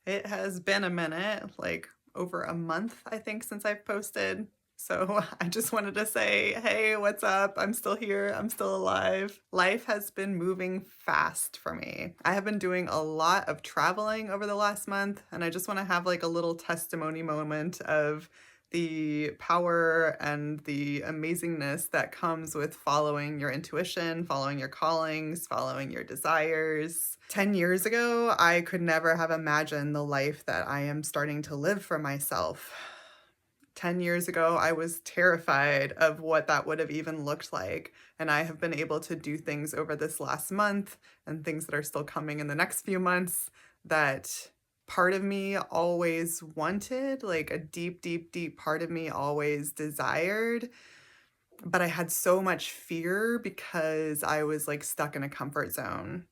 It has been a minute, like over a month, I think, since I've posted. So I just wanted to say, hey, what's up? I'm still here. I'm still alive. Life has been moving fast for me. I have been doing a lot of traveling over the last month, and I just want to have like a little testimony moment of the power and the amazingness that comes with following your intuition, following your callings, following your desires. 10 years ago, I could never have imagined the life that I am starting to live for myself. 10 years ago, I was terrified of what that would have even looked like. And I have been able to do things over this last month and things that are still coming in the next few months that part of me always wanted, like a deep, deep, deep part of me always desired. But I had so much fear because I was like stuck in a comfort zone,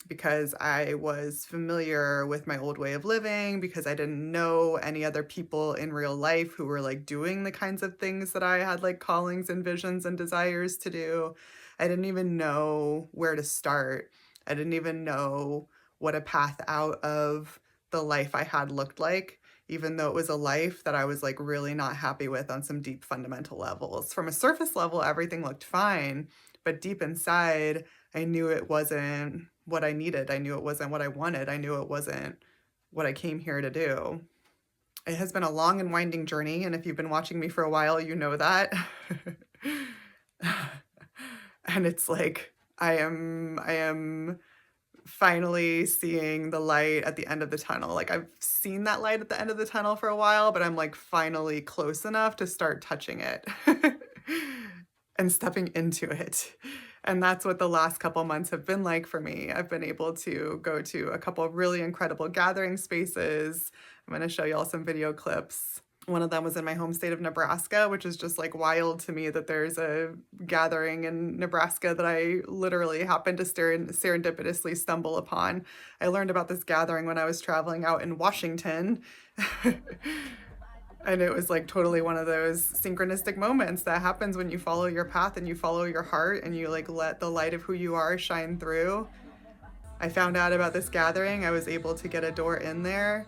because I was familiar with my old way of living, because I didn't know any other people in real life who were like doing the kinds of things that I had like callings and visions and desires to do. I didn't even know where to start. I didn't even know what a path out of the life I had looked like, even though it was a life that I was like really not happy with on some deep fundamental levels. From a surface level, everything looked fine, but deep inside, I knew it wasn't what I needed. I knew it wasn't what I wanted. I knew it wasn't what I came here to do. It has been a long and winding journey, and if you've been watching me for a while, you know that. And it's like I am finally seeing the light at the end of the tunnel. Like I've seen that light at the end of the tunnel for a while, but I'm like finally close enough to start touching it and stepping into it. And that's what the last couple months have been like for me. I've been able to go to a couple of really incredible gathering spaces. I'm going to show you all some video clips. One of them was in my home state of Nebraska, which is just like wild to me that there's a gathering in Nebraska that I literally happened to serendipitously stumble upon. I learned about this gathering when I was traveling out in Washington. And it was like totally one of those synchronistic moments that happens when you follow your path and you follow your heart and you like let the light of who you are shine through. I found out about this gathering. I was able to get a door in there.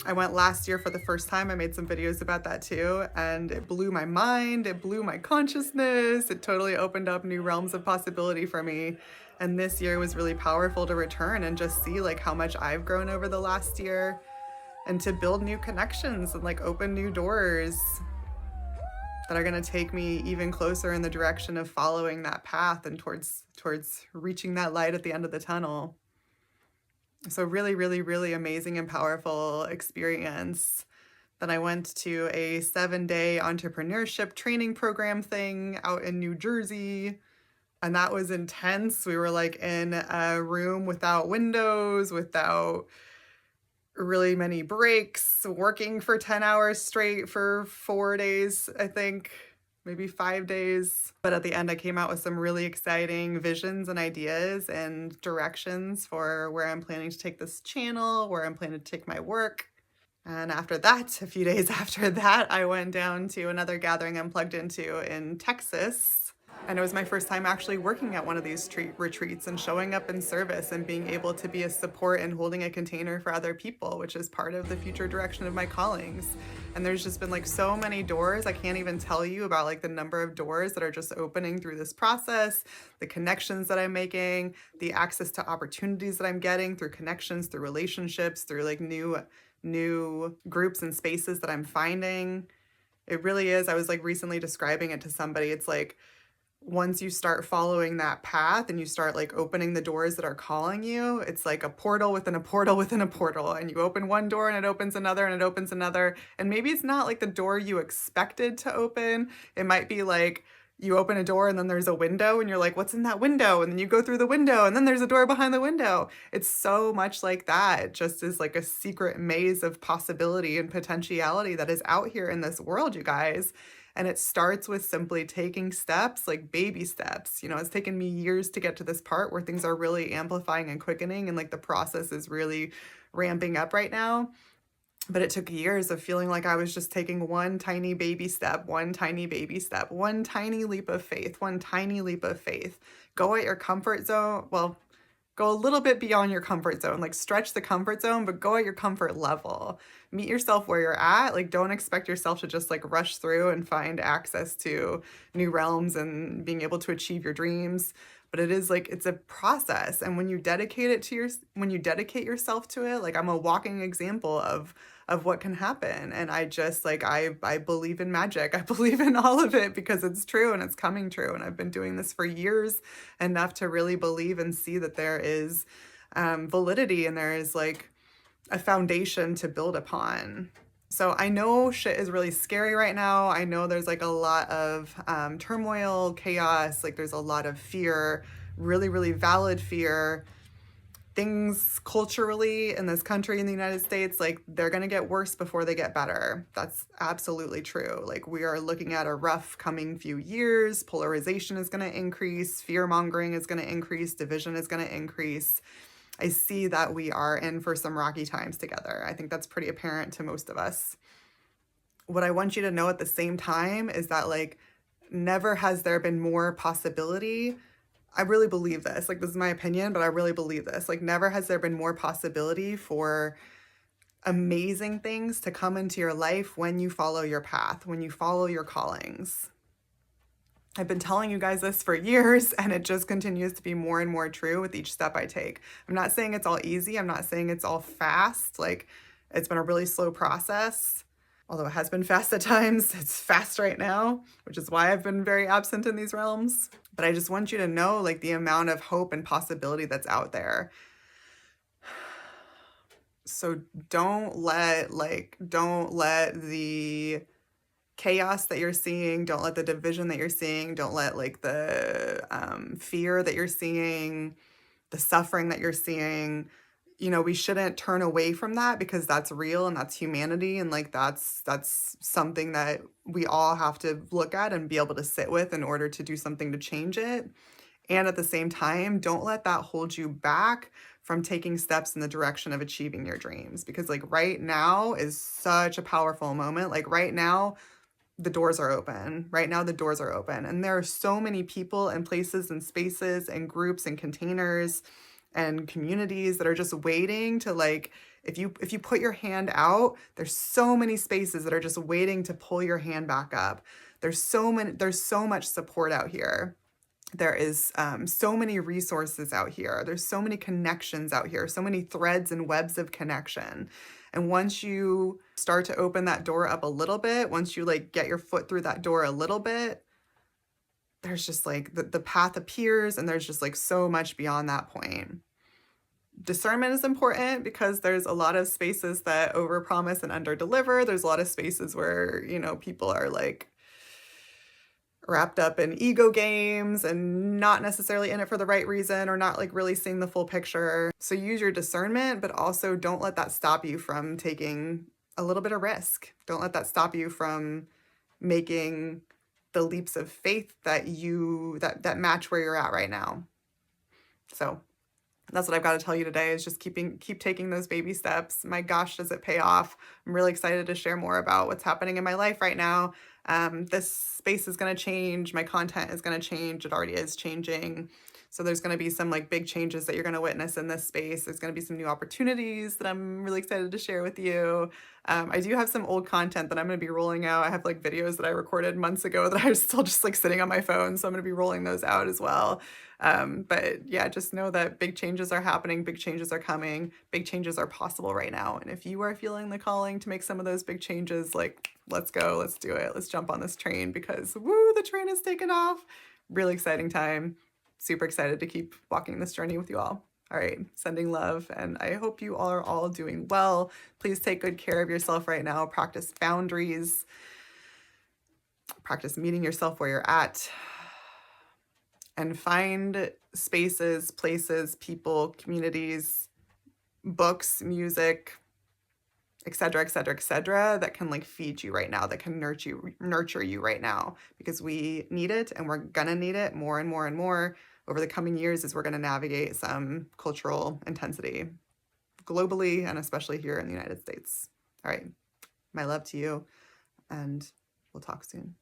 I went last year for the first time. I made some videos about that too, and it blew my mind. It blew my consciousness. It totally opened up new realms of possibility for me. And this year was really powerful to return and just see like how much I've grown over the last year, and to build new connections and like open new doors that are going to take me even closer in the direction of following that path and towards reaching that light at the end of the tunnel. So really, really, really amazing and powerful experience. Then I went to a 7-day entrepreneurship training program thing out in New Jersey. And that was intense. We were like in a room without windows, without really many breaks, working for 10 hours straight for 4 days, I think, maybe 5 days. But at the end, I came out with some really exciting visions and ideas and directions for where I'm planning to take this channel, where I'm planning to take my work. And after that, a few days after that, I went down to another gathering I'm plugged into in Texas. And it was my first time actually working at one of these retreats and showing up in service and being able to be a support and holding a container for other people, which is part of the future direction of my callings. And there's just been like so many doors. I can't even tell you about like the number of doors that are just opening through this process, the connections that I'm making, the access to opportunities that I'm getting through connections, through relationships, through like new groups and spaces that I'm finding. It really is. I was like recently describing it to somebody. It's like once you start following that path and you start like opening the doors that are calling you, it's like a portal within a portal within a portal. And you open one door and it opens another and it opens another. And maybe it's not like the door you expected to open. It might be like you open a door and then there's a window and you're like, what's in that window? And then you go through the window and then there's a door behind the window. It's so much like that. It just is like a secret maze of possibility and potentiality that is out here in this world, you guys. And it starts with simply taking steps, like baby steps. You know, it's taken me years to get to this part where things are really amplifying and quickening and like the process is really ramping up right now. But it took years of feeling like I was just taking one tiny baby step, one tiny baby step, one tiny leap of faith, one tiny leap of faith. Go at your comfort zone. Well, Go a little bit beyond your comfort zone, like stretch the comfort zone, but go at your comfort level. Meet yourself where you're at. Like, don't expect yourself to just like rush through and find access to new realms and being able to achieve your dreams. But it is like, it's a process. And when you when you dedicate yourself to it, like I'm a walking example of what can happen. And I just like, I believe in magic. I believe in all of it because it's true and it's coming true. And I've been doing this for years, enough to really believe and see that there is validity and there is like a foundation to build upon. So I know shit is really scary right now. I know there's like a lot of turmoil, chaos, like there's a lot of fear, really, really valid fear. Things culturally in this country, in the United States, like they're going to get worse before they get better. That's absolutely true. Like we are looking at a rough coming few years. Polarization is going to increase. Fear mongering is going to increase. Division is going to increase. I see that we are in for some rocky times together. I think that's pretty apparent to most of us. What I want you to know at the same time is that like never has there been more possibility. I really believe this. Like, this is my opinion, but I really believe this. Like, never has there been more possibility for amazing things to come into your life when you follow your path, when you follow your callings. I've been telling you guys this for years, and it just continues to be more and more true with each step I take. I'm not saying it's all easy. I'm not saying it's all fast. Like, it's been a really slow process. Although it has been fast at times, it's fast right now, which is why I've been very absent in these realms. But I just want you to know like the amount of hope and possibility that's out there. So don't let the chaos that you're seeing, don't let the division that you're seeing, don't let like the fear that you're seeing, the suffering that you're seeing, we shouldn't turn away from that because that's real and that's humanity. And like, that's something that we all have to look at and be able to sit with in order to do something to change it. And at the same time, don't let that hold you back from taking steps in the direction of achieving your dreams. Because like right now is such a powerful moment. Like right now, the doors are open. Right now, the doors are open. And there are so many people and places and spaces and groups and containers and communities that are just waiting to like, if you put your hand out, there's so many spaces that are just waiting to pull your hand back up. There's so much support out here. There is so many resources out here. There's so many connections out here, so many threads and webs of connection. And once you start to open that door up a little bit, once you like get your foot through that door a little bit, there's just like the path appears and there's just like so much beyond that point. Discernment is important because there's a lot of spaces that overpromise and underdeliver. There's a lot of spaces where, people are like wrapped up in ego games and not necessarily in it for the right reason or not like really seeing the full picture. So use your discernment, but also don't let that stop you from taking a little bit of risk. Don't let that stop you from making the leaps of faith that match where you're at right now. So that's what I've got to tell you today is just keep taking those baby steps. My gosh, does it pay off? I'm really excited to share more about what's happening in my life right now. This space is going to change. My content is going to change. It already is changing. So there's going to be some like big changes that you're going to witness in this space. There's going to be some new opportunities that I'm really excited to share with you. I do have some old content that I'm going to be rolling out. I have like videos that I recorded months ago that are still just like sitting on my phone. So I'm going to be rolling those out as well. But yeah, just know that big changes are happening. Big changes are coming. Big changes are possible right now. And if you are feeling the calling to make some of those big changes, like, let's go, let's do it. Let's jump on this train because woo, the train has taken off. Really exciting time. Super excited to keep walking this journey with you all. All right, sending love, and I hope you all are all doing well. Please take good care of yourself right now. Practice boundaries. Practice meeting yourself where you're at. And find spaces, places, people, communities, books, music, etc., etc., etc., that can like feed you right now, that can nurture you right now, because we need it and we're gonna need it more and more and more over the coming years as we're gonna navigate some cultural intensity globally and especially here in the United States. All right, my love to you, and we'll talk soon.